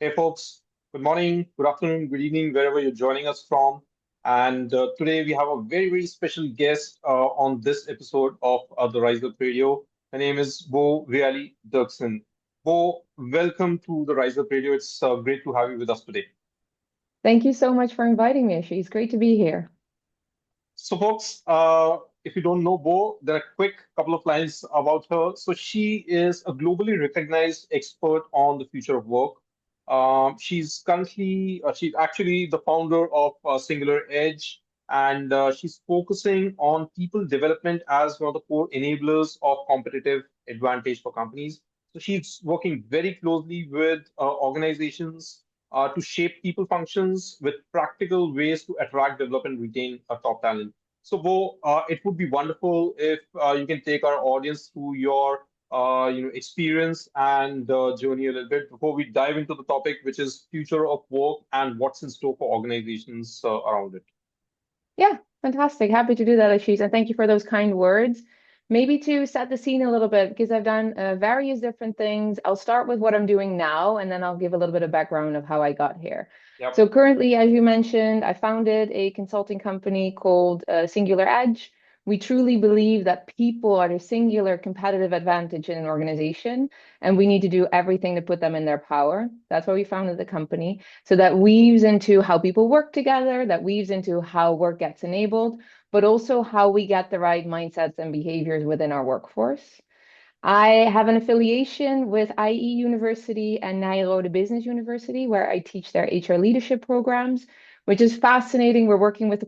Hey, folks. Good morning, good afternoon, good evening, wherever you're joining us from. And today we have a very, very special guest on this episode of the Rise Up Radio. Her name is Bo Vialle-Derksen. Bo, welcome to the Rise Up Radio. It's great to have you with us today. Thank you so much for inviting me, Ashley. It's great to be here. So, folks, if you don't know Bo, there are a quick couple of lines about her. So, she is a globally recognized expert on the future of work. She's actually the founder of Singular Edge, and she's focusing on people development as one of the core enablers of competitive advantage for companies. So, she's working very closely with organizations to shape people functions with practical ways to attract, develop, and retain a top talent. So, Bo, it would be wonderful if you can take our audience through your experience and journey a little bit before we dive into the topic, which is future of work and what's in store for organizations around it. Yeah, fantastic. Happy to do that, Ashish. And thank you for those kind words. Maybe to set the scene a little bit, because I've done various different things. I'll start with what I'm doing now, and then I'll give a little bit of background of how I got here. Yep. So currently, as you mentioned, I founded a consulting company called Singular Edge. We truly believe that people are the singular competitive advantage in an organization, and we need to do everything to put them in their power. That's why we founded the company. So that weaves into how people work together, that weaves into how work gets enabled, but also how we get the right mindsets and behaviors within our workforce. I have an affiliation with IE University and Nairobi Business University, where I teach their HR leadership programs, which is fascinating. We're working with the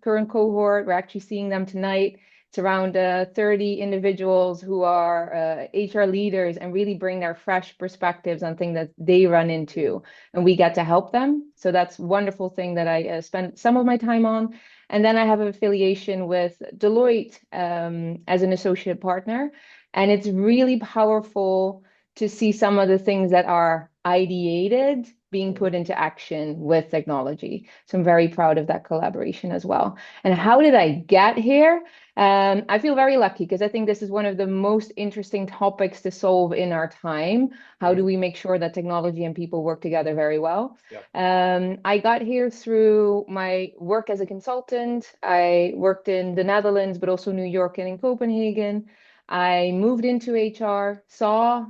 current cohort. We're actually seeing them tonight. It's around 30 individuals who are HR leaders and really bring their fresh perspectives on things that they run into, and we get to help them. So that's a wonderful thing that I spend some of my time on. And then I have an affiliation with Deloitte as an associate partner. And it's really powerful to see some of the things that are ideated being put into action with technology. So I'm very proud of that collaboration as well. And how did I get here? I feel very lucky because I think this is one of the most interesting topics to solve in our time. How do Mhm. we make sure that technology and people work together very well? Yep. I got here through my work as a consultant. I worked in the Netherlands, but also New York and in Copenhagen. I moved into HR, saw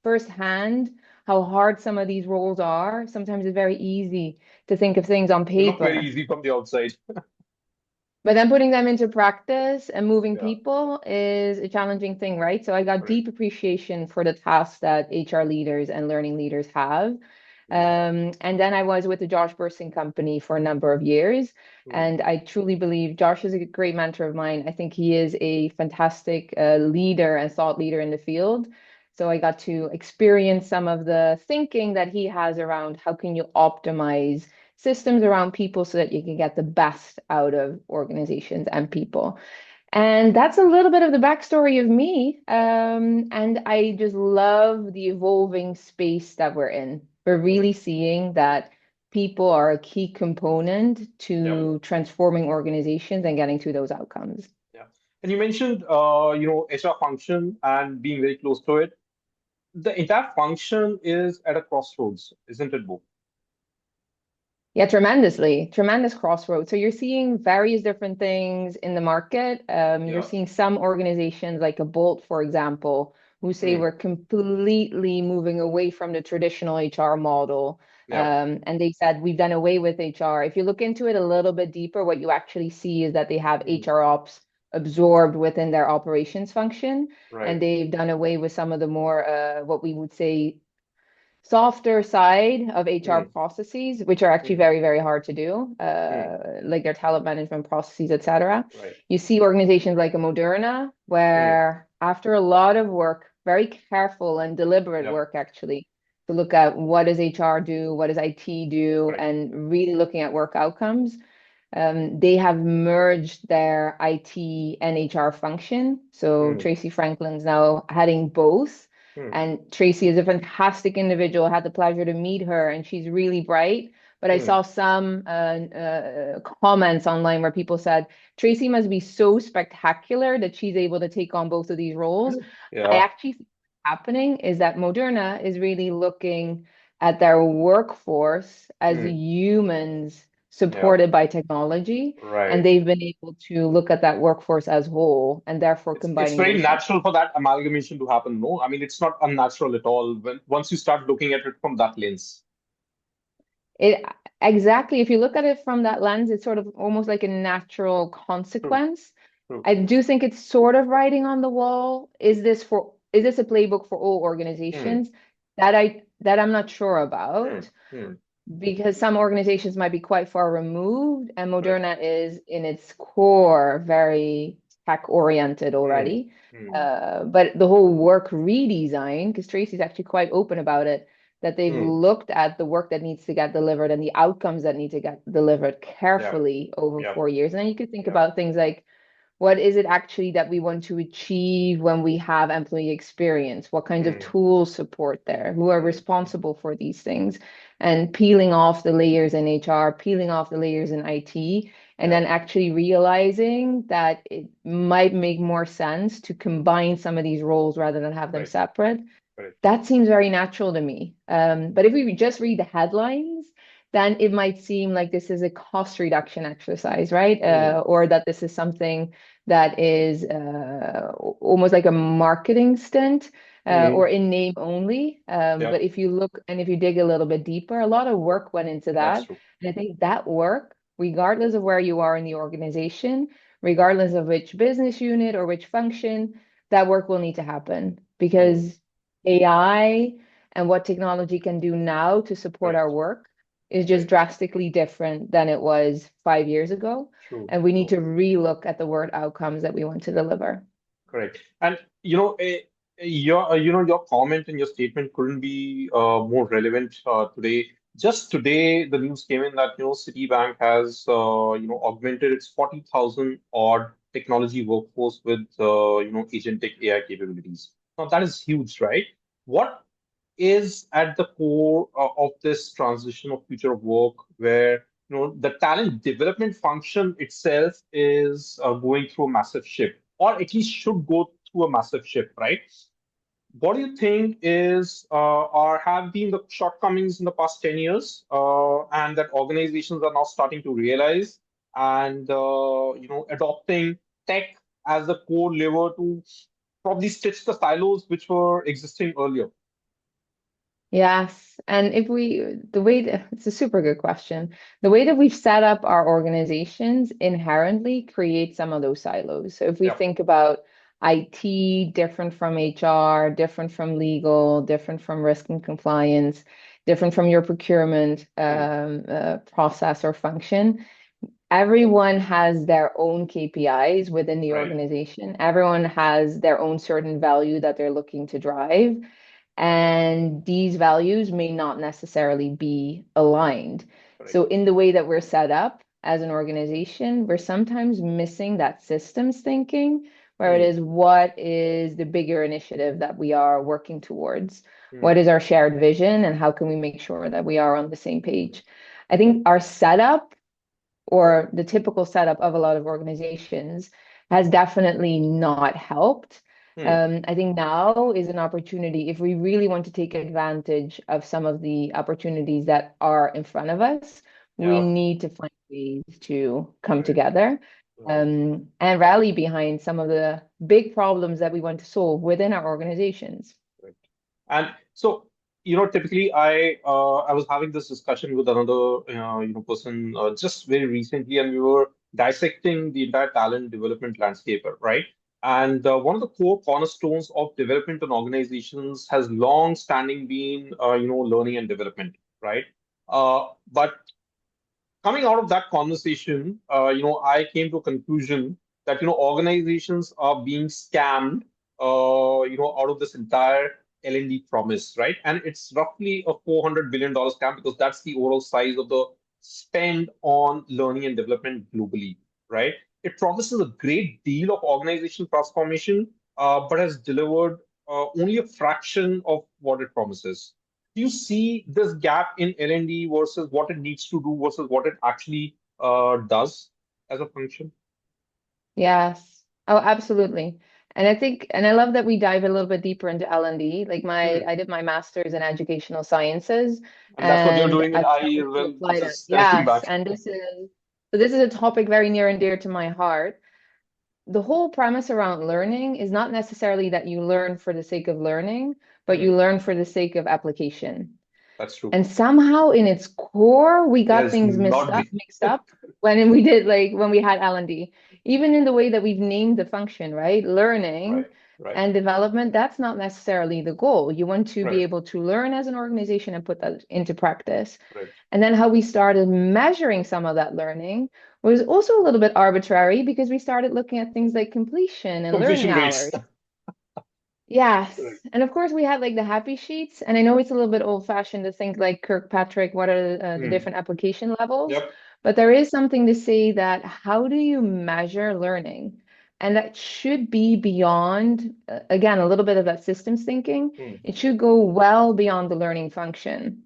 firsthand how hard some of these roles are. Sometimes it's very easy to think of things on They look very paper, easy from the outside. but then putting them into practice and moving Yeah. people is a challenging thing, right? So I got Correct. deep appreciation for the tasks that HR leaders and learning leaders have. Mhm. And then I was with the Josh Bursing company for a number of years. Mhm. And I truly believe Josh is a great mentor of mine. I think he is a fantastic leader and thought leader in the field. So I got to experience some of the thinking that he has around how can you optimize systems around people so that you can get the best out of organizations and people. And that's a little bit of the backstory of me. And I just love the evolving space that we're in. We're Mhm. really seeing that people are a key component Yep. to transforming organizations and getting to those outcomes. Yeah. And you mentioned, HR function and being very close to it. The entire function is at a crossroads, isn't it, Bo? Yeah, tremendously, tremendous crossroads. So you're seeing various different things in the market. You're Yeah. seeing some organizations like a Bolt, for example, who say Mm. we're completely moving away from the traditional HR model. Yeah. And they said we've done away with HR. If you look into it a little bit deeper, what you actually see is that they have Mm. HR ops absorbed within their operations function, and Right. they've done away with some of the more what we would say softer side of HR Mm. processes, which are actually Mm. very, very hard to do, Mm. like their talent management processes, etc. Right. You see organizations like a Moderna, Mm. where after a lot of work, very careful and deliberate Yep. work actually, to look at what does HR do, what does IT do, Right. and really looking at work outcomes. They have merged their IT and HR function. So Mm. Tracy Franklin's now heading both. Mm. And Tracy is a fantastic individual. I had the pleasure to meet her, and she's really bright. But I Mm. saw some comments online where people said Tracy must be so spectacular that she's able to take on both of these roles. I Yeah. actually think what's happening is that Moderna is really looking at their workforce as Hmm. humans Yeah. supported by technology, and Right. they've been able to look at that workforce as whole and therefore It's combining very those natural for that amalgamation to happen, no? I mean, it's not unnatural at all when once you start looking at it from that lens. It exactly, if you look at it from that lens, it's sort of almost like a natural True, consequence. true. I do think it's sort of writing on the wall. Is this a playbook for all Hmm. organizations? That I'm not sure Hmm. about, Hmm. because some organizations might be quite far removed, and Right. Moderna is in its core very tech oriented Hmm. already. Hmm. But the whole work redesign, because Tracy's actually quite open about it, that they've Hmm. looked at the work that needs to get delivered and the outcomes that need to get delivered Yeah. carefully over Yeah. 4 years. And then you could think Yeah. about things like, what is it actually that we want to achieve when we have employee experience? What kinds of Hmm. tools support there? Who are Hmm. Hmm. responsible for these things? And peeling off the layers in HR, peeling off the layers in IT, and Yeah. then actually realizing that it might make more sense to combine some of these roles rather than have them Right. separate. Right. That seems very natural to me. But if we just read the headlines, then it might seem like this is a cost reduction exercise, right? Hmm. Or that this is something that is almost like a marketing stint, Hmm. or in name only. Yeah. But if you look and if you dig a little bit deeper, a lot of work went into That's that. true. And I think that work, regardless of where you are in the organization, regardless of which business unit or which function, that work will need to happen Hmm. because AI and what technology can do now to support our Correct. work is just Correct. drastically different than it was 5 years ago. True. And we need True. to relook at the word outcomes that we want to deliver. Correct. And your comment and your statement couldn't be more relevant today. Just today, the news came in that Citibank has augmented its 40,000 odd technology workforce with agentic AI capabilities. Now that is huge, right? What is at the core of this transition of future of work, where the talent development function itself is going through a massive shift, or at least should go through a massive shift, right? What do you think is or have been the shortcomings in the past 10 years, and that organizations are now starting to realize and adopting tech as the core lever to probably stitch the silos which were existing earlier? Yes. And the way that, it's a super good question. The way that we've set up our organizations inherently creates some of those silos. So if we Yeah. think about IT, different from HR, different from legal, different from risk and compliance, different from your procurement Hmm. process or function, everyone has their own KPIs within the Right. organization. Everyone has their own certain value that they're looking to drive. And these values may not necessarily be aligned. So, Correct. in the way that we're set up as an organization, we're sometimes missing that systems thinking, where it Hmm. is what is the bigger initiative that we are working towards? What Hmm. is our shared vision, and how can we make sure that we are on the same page? I think our setup or the typical setup of a lot of organizations has definitely not helped. Hmm. I think now is an opportunity if we really want to take advantage of some of the opportunities that are in front of us, we Yeah. need to find ways to come Right. together, Right. and rally behind some of the big problems that we want to solve within our organizations. Right. And so, typically I was having this discussion with another person just very recently, and we were dissecting the entire talent development landscape, right? And one of the core cornerstones of development in organizations has long standing been learning and development, right? But coming out of that conversation, I came to a conclusion that organizations are being scammed, out of this entire L&D promise, right? And it's roughly a $400 billion scam because that's the overall size of the spend on learning and development globally, right? It promises a great deal of organizational transformation, but has delivered only a fraction of what it promises. Do you see this gap in L&D versus what it needs to do versus what it actually does as a function? Yes. Oh, absolutely. And I think, and I love that we dive a little bit deeper into L&D. Like Hmm. I did my master's in educational sciences, And that's what you're and doing in I've IE as started to well, apply which that. is anything Yes, back. and this is a topic very near and dear to my heart. The whole premise around learning is not necessarily that you learn for the sake of learning, but Hmm. you learn for the sake of application. That's true. And somehow in its core, we It got has things not been. mixed up when we did like when we had L&D. Even in the way that we've named the function, right? Right, Learning right, and development, that's not necessarily the goal. You want to right, be able to learn as an organization and put that into practice. right. And then how we started measuring some of that learning was also a little bit arbitrary because we started looking at things like completion and learning Completion rates. hours. Yes. Correct. And of course, we had like the happy sheets. And I know it's a little bit old-fashioned to think like Kirkpatrick, what are the Hmm. different application levels? Yep. But there is something to say that how do you measure learning? And that should be beyond, again, a little bit of that systems thinking. Hmm. It should go well beyond the learning function.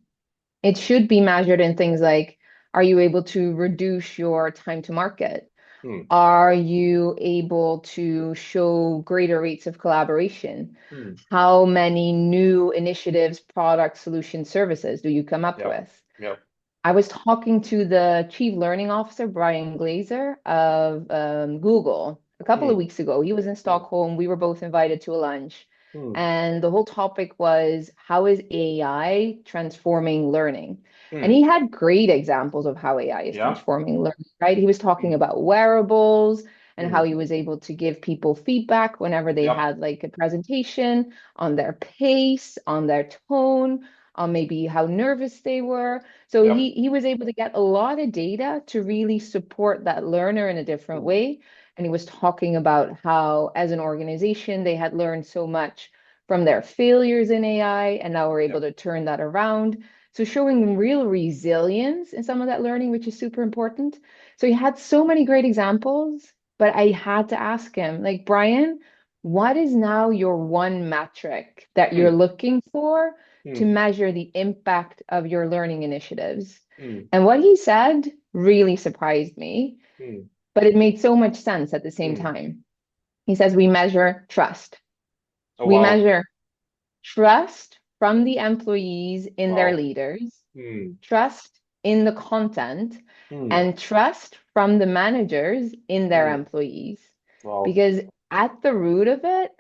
It should be measured in things like, are you able to reduce your time to market? Hmm. Are you able to show greater rates of collaboration? Hmm. How many new initiatives, products, solutions, services do you come up Yep. with? Yep. I was talking to the Chief Learning Officer, Brian Glazer of Google, a couple of Hmm. weeks ago. He was in Hmm. Stockholm. We were both invited to a lunch. Hmm. And the whole topic was how is AI transforming learning? And Hmm. he had great examples of how AI is Yeah. transforming learning, right? He was talking Hmm. about wearables and how Hmm. he was able to give people feedback whenever they Yep. had like a presentation on their pace, on their tone, on maybe how nervous they were. So Yep. he was able to get a lot of data to really support that learner in a different Hmm. way. And he was talking about how, as an organization, they had learned so much from their failures in AI, and now we're able Yep. to turn that around. So showing real resilience in some of that learning, which is super important. So he had so many great examples, but I had to ask him, like, Brian, what is now your one metric that you're Hmm. looking for to Hmm. measure the impact of your learning initiatives? Hmm. And what he said really surprised me, Hmm. but it made so much sense at the same Hmm. time. He says, we measure trust. Oh, We wow. measure trust from the employees in their Wow. leaders, Hmm. trust in the content, Hmm. and trust from the managers in their Hmm. employees. Wow. Because at the root of it,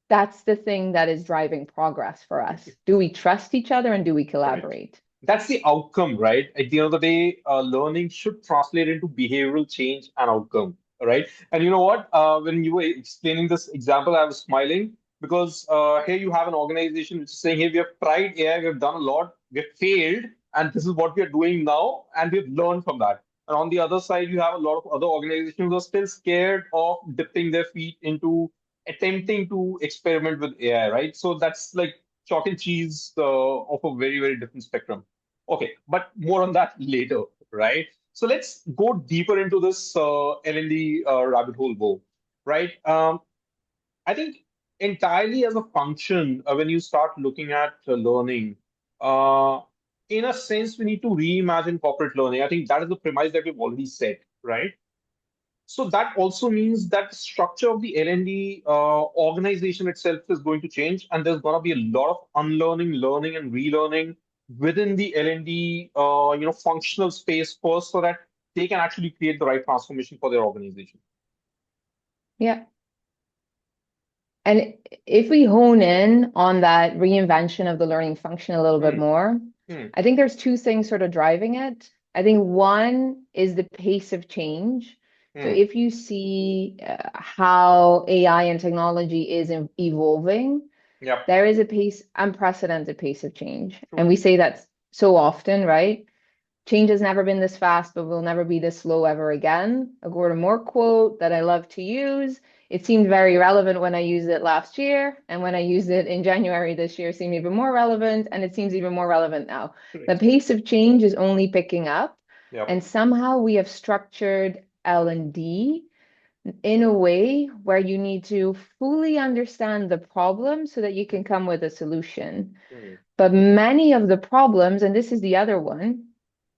that's the thing that is driving progress for us. Do we trust each other and do we Correct. collaborate? That's the outcome, right? At the end of the day, learning should translate into behavioral change and outcome, right? And you know what? When you were explaining this example, I was smiling because here you have an organization which is saying, hey, we have tried AI, we have done a lot, we have failed, and this is what we are doing now, and we've learned from that. And on the other side, you have a lot of other organizations who are still scared of dipping their feet into attempting to experiment with AI, right? So that's like chalk and cheese of a very, very different spectrum. Okay, but more on that later, right? So let's go deeper into this L&D rabbit hole, Bo, right? I think entirely as a function, when you start looking at learning, uh, in a sense, we need to reimagine corporate learning. I think that is the premise that we've already set, right? So that also means that the structure of the L&D organization itself is going to change, and there's going to be a lot of unlearning, learning, and relearning within the L&D, functional space first, so that they can actually create the right transformation for their organization. Yeah. And if we hone in on that reinvention of the learning function a little bit Hmm, more, hmm, I think there's two things sort of driving it. I think one is the pace of change. So hmm. if you see how AI and technology is evolving, Yep, there is a unprecedented pace of change. true. And we say that so often, right? Change has never been this fast, but will never be this slow ever again. A Gordon Moore quote that I love to use. It seemed very relevant when I used it last year, and when I used it in January this year, it seemed even more relevant, and it seems even more relevant now. The Correct. pace of change is only picking up, Yep. and somehow we have structured L&D in a way where you need to fully understand the problem so that you can come with a solution. Hmm, But many of the problems, and this is the other one,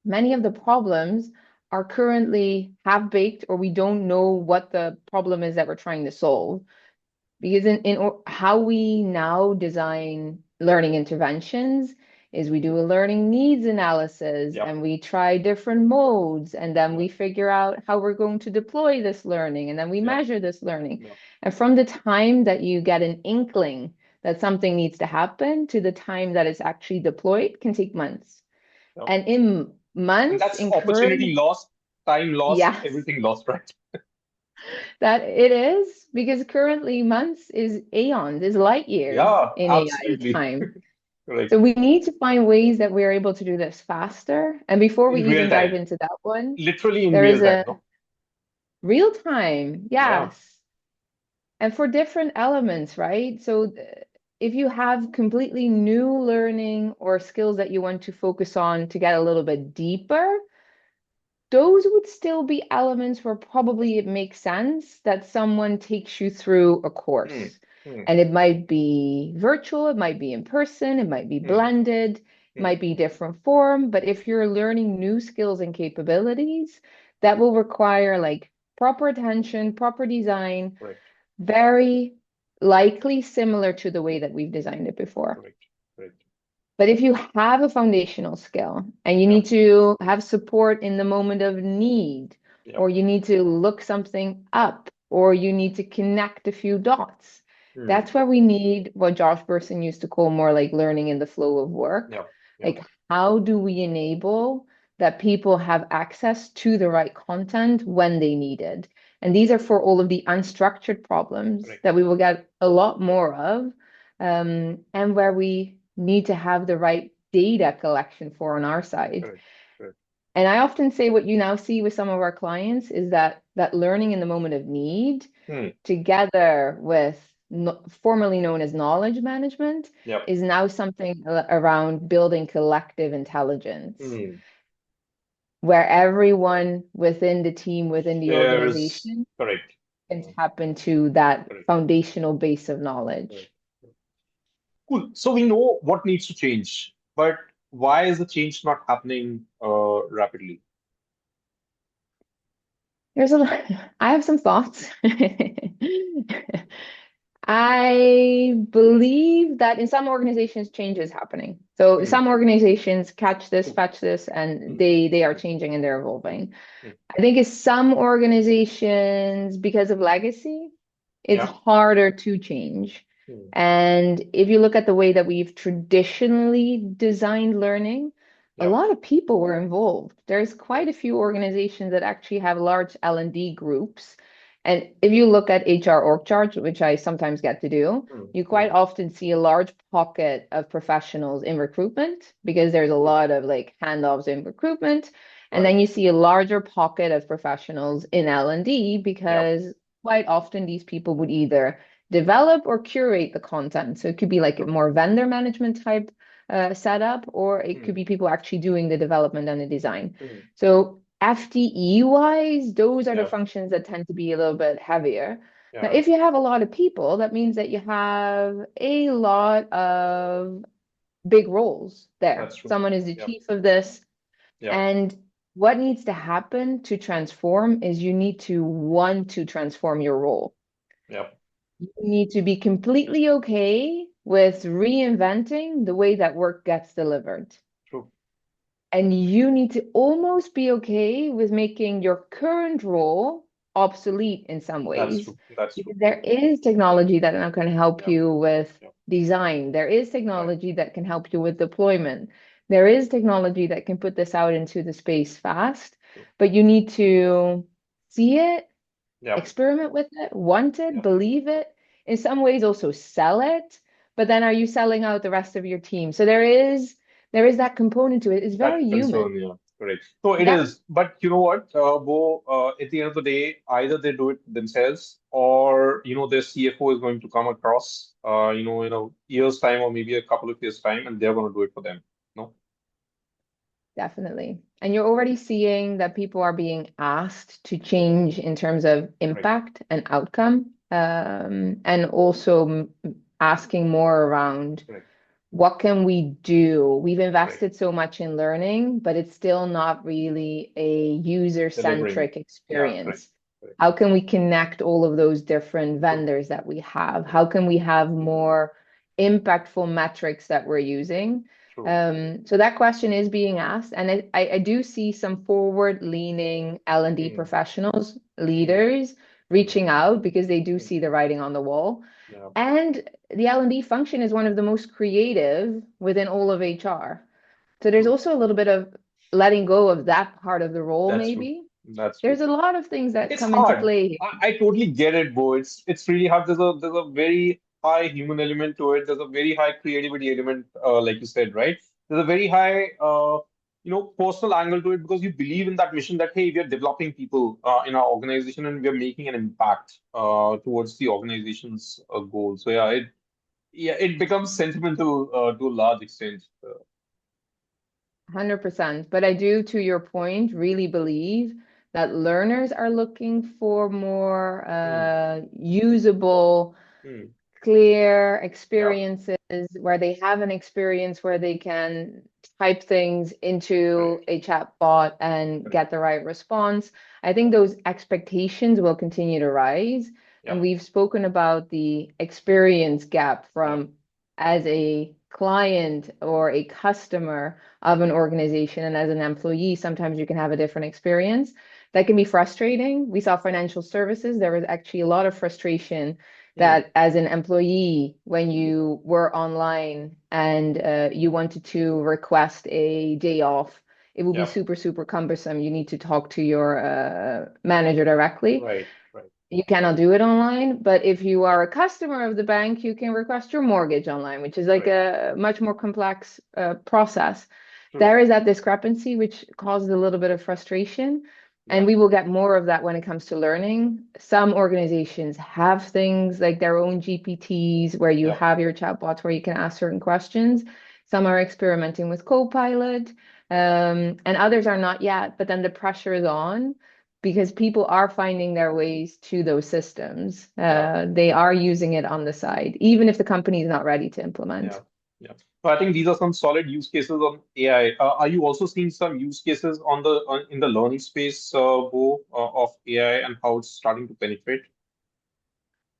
many of the problems are currently half baked or we don't know what the problem is that we're trying to solve. Because how we now design learning interventions is we do a learning needs analysis Yep. and we try different modes and then we Yep. figure out how we're going to deploy this learning and then we Yep. measure this learning. Yep. And from the time that you get an inkling that something needs to happen to the time that it's actually deployed can take months. Yep. And in And months, that's in opportunity current, lost, time lost, yes, everything lost, right? that it is because currently months is aeons, is light years Yeah, in AI absolutely. time. Right. So we need to find ways that we're able to do this faster. And before we In real even dive time, into that one, literally in there real is time, a no? real time, Yeah. yes. And for different elements, right? So if you have completely new learning or skills that you want to focus on to get a little bit deeper, those would still be elements where probably it makes sense that someone takes you through a Hmm. course. Hmm. And it might be virtual, it might be in person, it might be Hmm. blended, it Hmm. might be different form. But if you're learning new skills and capabilities, that will require like proper attention, proper design, Correct. very likely similar to the way that we've designed it before. Correct. Correct. But if you have a foundational skill and you Yeah. need to have support in the moment of need, Yeah. or you need to look something up, or you need to connect a few dots, Hmm. that's where we need what Josh Bersin used to call more like learning in the flow of work. Yeah. Yeah. Like, how do we enable that people have access to the right content when they need it? And these are for all of the unstructured problems Correct. that we will get a lot more of, and where we need to have the right data collection for on our side. Correct. Correct. And I often say what you now see with some of our clients is that learning in the moment of need, Hmm. together with formerly known as knowledge management, Yeah. is now something around building collective intelligence, Hmm. where everyone within the team, within the Shares. organization, Correct. can Hmm. tap into that Correct. foundational base of knowledge. Correct. Cool. So we know what needs to change, but why is the change not happening rapidly? There's a lot, I have some thoughts. I believe that in some organizations, change is happening. So Hmm. some organizations catch this, Hmm. fetch this, and Hmm. they are changing and they're evolving. Hmm. I think it's some organizations, because of legacy, it's Yeah. harder to change. Hmm. And if you look at the way that we've traditionally designed learning, a Yeah. lot of people were involved. There's quite a Correct. few organizations that actually have large L&D groups. And if you look at HR org charts, which I sometimes get to do, Hmm. you Hmm. quite often see a large pocket of professionals in recruitment because there's a Hmm. lot of like handoffs in recruitment. And Right. then you see a larger pocket of professionals in L&D Yeah. because quite often these people would either develop or curate the content. So it could be like a True. more vendor management type setup, or it could Hmm. be people actually doing the development and the design. Hmm. So FTE wise, those are the Yeah. functions that tend to be a little bit heavier. Now, Yeah. if you have a lot of people, that means that you have a lot of big roles there. That's true. Someone is the Yep. chief of this, Yep. and what needs to happen to transform is you need to want to transform your role. Yep. You need to be completely okay with reinventing the way that work gets delivered. True. And you need to almost be okay with making your current role obsolete in some That's ways. true. That's true. Because there is technology that now can help Yep. you with Yep. design. There is Right. technology that can help you with deployment. There is technology that can put this out into the space fast, True. but you need to see it, Yep. experiment with it, want it, Yep. believe it, in some ways also sell it, but then are you selling out the rest of your team? So there is that component to it. It's very That human. concern, yeah, correct. So it That is, but you know what, Bo, at the end of the day, either they do it themselves or, their CFO is going to come across, in a year's time or maybe a couple of years' time, and they're going to do it for them. No? definitely. And you're already seeing that people are being asked to change in terms of Correct, impact and outcome, and also asking more around correct, what can we do? We've correct. invested so much in learning, but it's still not really a Delivering. user-centric Yeah, correct. experience. Correct. How can we connect all of those different True. vendors that we have? True. How can we have more impactful metrics that we're using? True. So that question is being asked, and I do see some forward-leaning L&D Hmm. professionals, Hmm. leaders Hmm. reaching out because they do Hmm. see the writing on the wall. Yeah. And the L&D function is one of the most creative within all of HR. So there's True. also a little bit of letting go of that part of the role, That's true. maybe. That's true. There's a lot of things that It's come into hard. play. I totally get it, Bo. It's really hard. There's a very high human element to it. There's a very high creativity element, like you said, right? There's a very high, personal angle to it because you believe in that mission that hey, we are developing people in our organization and we are making an impact towards the organization's goal. So it becomes sentimental to a large extent. 100%. But I do, to your point, really believe that learners are looking for more Hmm, usable, hmm, clear yeah, experiences where they have an experience where they can type things into correct, a chat bot and correct. get the right response. I think those expectations will continue to rise. Yeah, And we've spoken about the experience gap yeah. from as a client or a customer of an Hmm, organization and as an employee, sometimes you can have a different experience. That can be frustrating. We saw financial services, there was actually a lot of frustration hmm, that as an employee, when you were online and you wanted to request a day off, it will be yeah, super, super cumbersome. You need to talk to your manager directly. right, right. You cannot do it online, but if you are a customer of the bank, you can request your mortgage online, which is like Correct. a much more complex process. True. There is that discrepancy, which causes a little bit of frustration. Yeah. And we will get more of that when it comes to learning. Some organizations have things like their own GPTs where you Yeah. have your chatbots where you can ask certain questions. Some are experimenting with Copilot, and others are not yet, but then the pressure is on because people are finding their ways to those systems. Yeah. They are using it on the side, even if the company is not ready to implement. Yeah. Yeah. So I think these are some solid use cases on AI. Are you also seeing some use cases in the learning space, Bo, of AI and how it's starting to penetrate?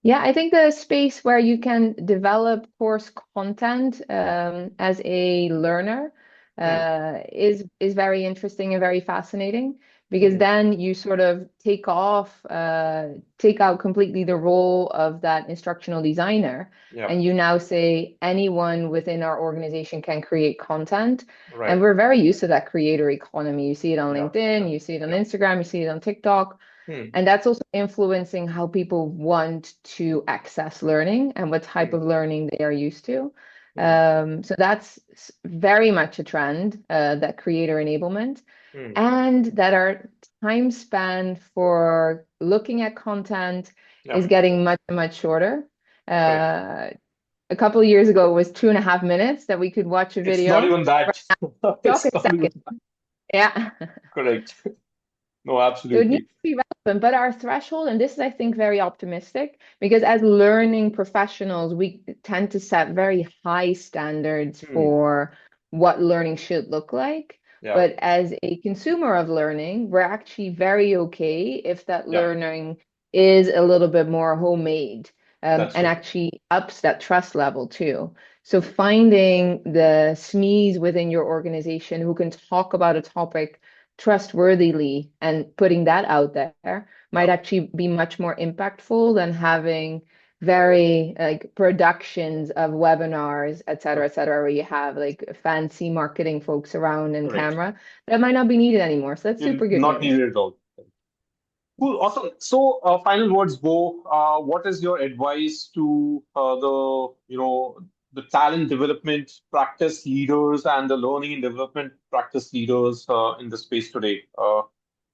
Yeah, I think the space where you can develop course content as a learner Hmm. is very interesting and very fascinating because Hmm. then you sort of take out completely the role of that instructional designer, Yeah. and you now say anyone within our organization can create content. And Right. we're very used to that creator economy. You see it on Yeah. Yeah. LinkedIn, you see it on Yeah. Instagram, you see it on TikTok. Hmm. And that's also influencing how people want to access learning and what type Hmm. of learning they are used to. Hmm. So that's very much a trend, that creator enablement, Hmm. and that our time span for looking at content Yeah. is getting much, much shorter. Correct. Uh, a couple of years ago, it was 2.5 minutes that we could watch a It's not video. even that. Right now, TikTok It's is not even second. Yeah. correct. No, So it needs absolutely. to be relevant, but our threshold, and this is, I think, very optimistic, because as learning professionals, we tend to set very high standards Hmm. for what learning should look like. Yeah. But as a consumer of learning, we're actually very okay if that Yeah. learning is a little bit more homemade, That's and true. actually ups that trust level too. So finding the SMEs within your organization who can talk about a topic trustworthily and putting that out there might Yeah. actually be much more impactful than having very like productions of webinars, Yeah. et cetera, where you have like fancy marketing folks around and Correct. camera that might not be needed anymore. So that's You're super good not news. needed at all. Cool, awesome. So, final words, Bo. What is your advice to the talent development practice leaders and the learning and development practice leaders in the space today?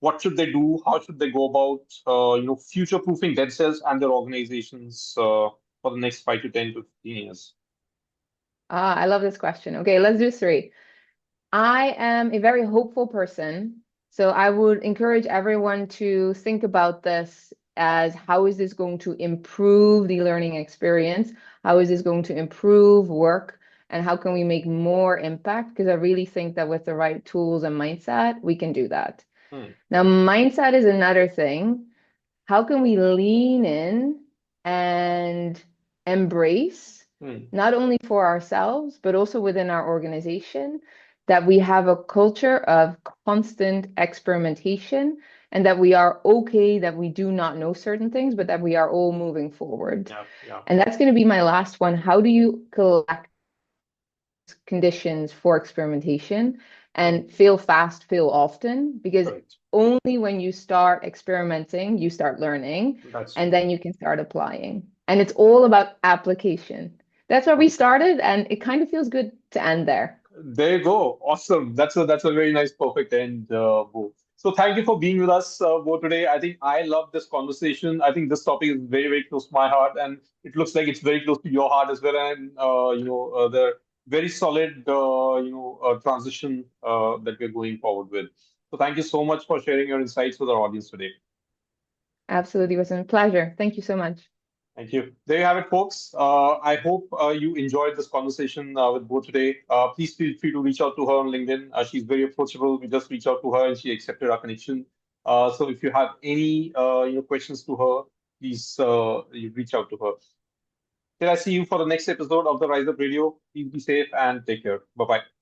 What should they do? How should they go about, future-proofing themselves and their organizations for the next 5 to 10 to 15 years? I love this question. Okay, let's do three. I am a very hopeful person, so I would encourage everyone to think about this as how is this going to improve the learning experience? How is this going to improve work? And how can we make more impact? Because I really think that with the right tools and mindset, we can do that. Hmm. Now, mindset is another thing. how can we lean in and embrace, Hmm. not only for ourselves, but also within our organization, that we have a culture of constant experimentation and that we are okay that we do not know certain things, but that we are all moving forward. Yeah, yeah, And that's going to be my last one. How do you collect conditions for experimentation and fail fast, fail often? Because correct. only when you start experimenting, you start learning, That's and true. then you can start applying. And it's all about application. That's where we True. started, and it kind of feels good to end there. There you go. Awesome. That's a very nice, perfect end, Bo. So thank you for being with us, Bo, today. I think I love this conversation. I think this topic is very, very close to my heart, and it looks like it's very close to your heart as well. And the very solid, transition that we're going forward with. So thank you so much for sharing your insights with our audience today. Absolutely, it was a pleasure. Thank you so much. Thank you. There you have it, folks. I hope you enjoyed this conversation with Bo today. Please feel free to reach out to her on LinkedIn. She's very approachable. We just reached out to her and she accepted our connection. So if you have any questions to her, please you reach out to her. Till I see you for the next episode of the Rise Up Radio. Please be safe and take care. Bye bye.